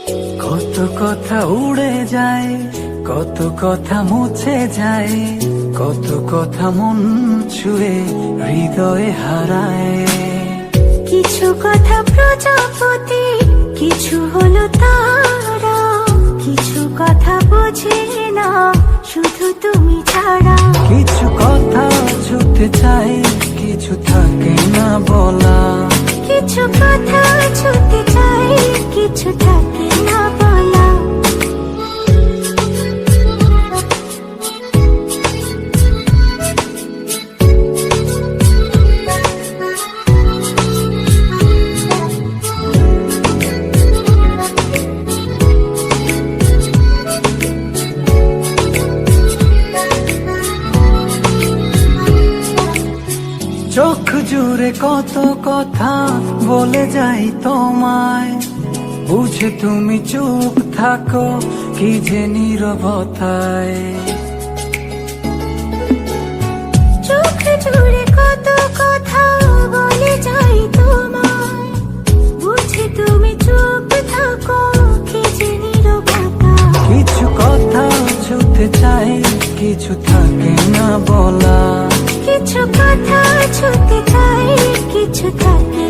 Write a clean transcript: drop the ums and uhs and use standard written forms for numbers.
কত কথা উড়ে যায়, কত কথা মুছে যায়, কত কথা মন ছুঁয়ে হৃদয়ে হারায়। কিছু কথা প্রজাপতি, কিছু হলো তারা, কিছু কথা বোঝে না শুধু তুমি ছাড়া। কিছু কথা ছুতে চাই, কিছু থাকে না বলা। কিছু কথা ছুতে চাই, কিছু থাকে না বলা। চোখ জুড়ে কত কথা বলে যাই তোমায়, বুঝে তুমি চুপ থাকো কি যে নীরবতায়। চোখ জুড়ে কত কথা বলে যাই তোমায়, বুঝে তুমি চুপ থাকো কি যে নীরবতা। কিছু কথা ছুতে চাই, কিছু থাকে না বলা। কিছু কথা ছুতে চাই, কিছু থাকে